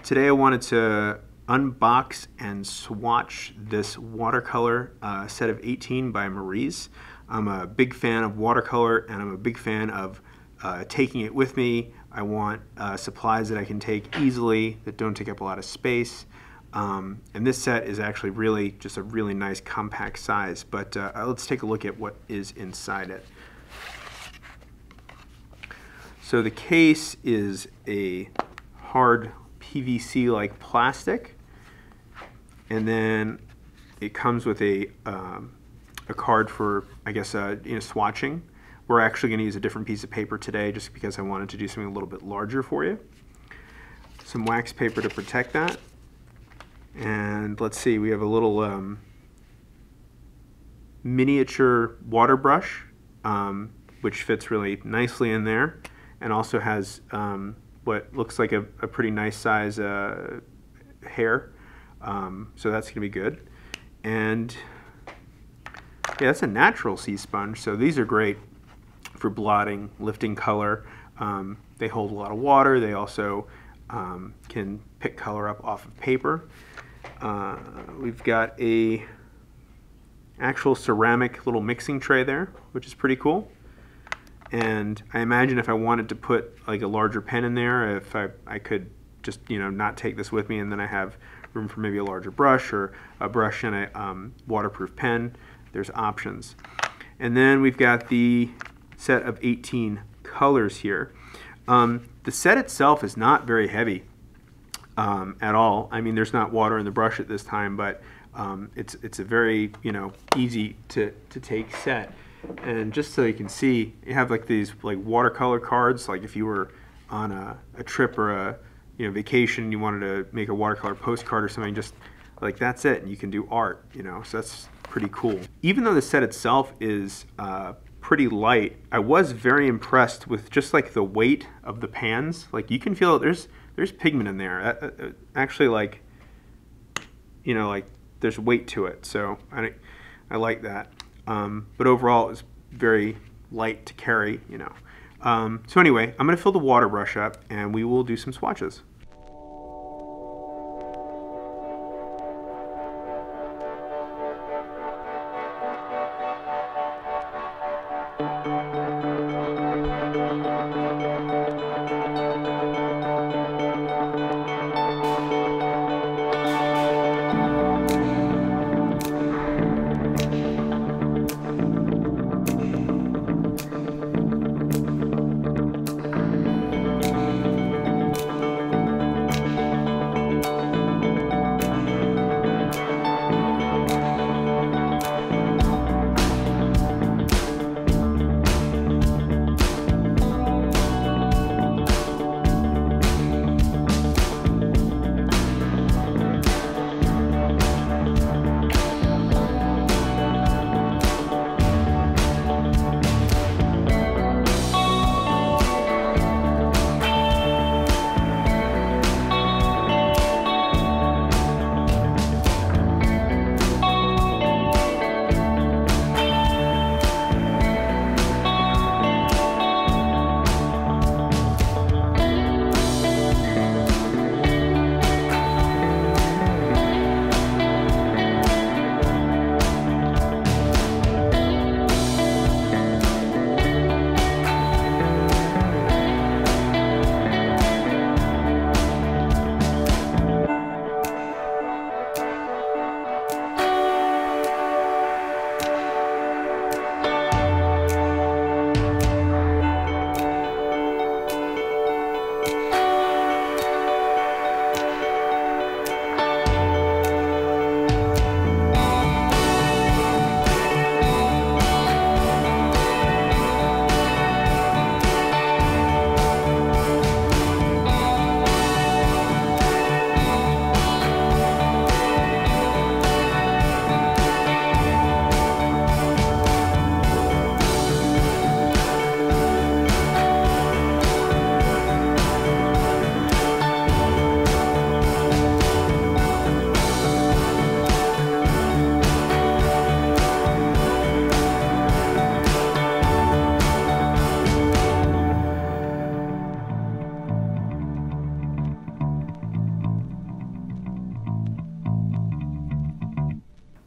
Today I wanted to unbox and swatch this watercolor set of 18 by Maurice. I'm a big fan of watercolor and I'm a big fan of taking it with me. I want supplies that I can take easily, that don't take up a lot of space. And this set is actually really just a really nice compact size, but let's take a look at what is inside it. So the case is a hard PVC-like plastic, and then it comes with a card for, I guess, swatching. We're actually going to use a different piece of paper today just because I wanted to do something a little bit larger for you. Some wax paper to protect that. And let's see, we have a little miniature water brush, which fits really nicely in there, and also has what looks like a pretty nice size hair. So that's going to be good. And yeah, that's a natural sea sponge, so these are great for blotting, lifting color. They hold a lot of water. They also can pick color up off of paper. We've got a actual ceramic little mixing tray there, which is pretty cool. And I imagine if I wanted to put like a larger pen in there, if I could just not take this with me, and then I have room for maybe a larger brush or a brush and a waterproof pen. There's options. And then we've got the set of 18 colors here. The set itself is not very heavy at all. I mean, there's not water in the brush at this time, but it's a very easy to take set. And just so you can see, you have like these like watercolor cards. Like if you were on a trip or a vacation, you wanted to make a watercolor postcard or something, just like that's it, and you can do art. So that's pretty cool. Even though the set itself is pretty light, I was very impressed with just like the weight of the pans. Like you can feel there's pigment in there. Actually, like like there's weight to it. So I like that. But overall, it was very light to carry. So anyway, I'm going to fill the water brush up, and we will do some swatches.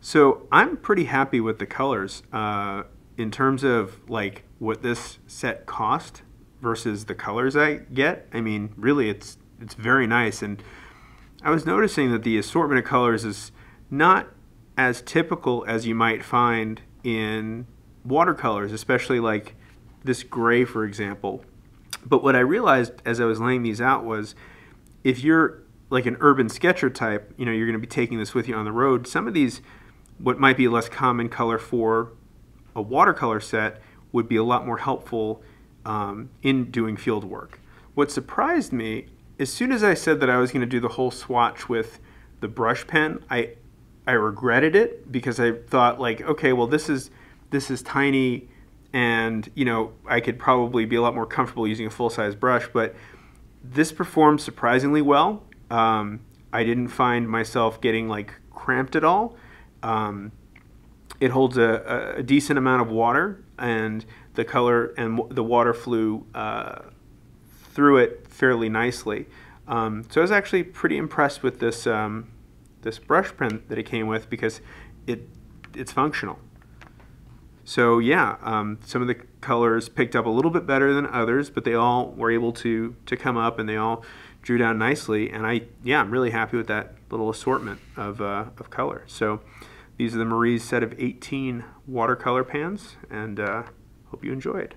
So I'm pretty happy with the colors in terms of like what this set cost versus the colors I get. I mean, really, it's very nice. And I was noticing that the assortment of colors is not as typical as you might find in watercolors, especially like this gray, for example. But what I realized as I was laying these out was, if you're like an urban sketcher type, you know, you're going to be taking this with you on the road. Some of these, what might be a less common color for a watercolor set, would be a lot more helpful in doing field work. What surprised me, as soon as I said that I was going to do the whole swatch with the brush pen, I regretted it, because I thought like, okay, well this is tiny, and you know, I could probably be a lot more comfortable using a full-size brush. But this performed surprisingly well. I didn't find myself getting like cramped at all. It holds a decent amount of water, and the color and the water flew through it fairly nicely. So I was actually pretty impressed with this this brush pen that it came with, because it's functional. So yeah, some of the colors picked up a little bit better than others, but they all were able to come up, and they all drew down nicely. And I'm really happy with that little assortment of color. So these are the Marie's set of 18 watercolor pans, and hope you enjoyed.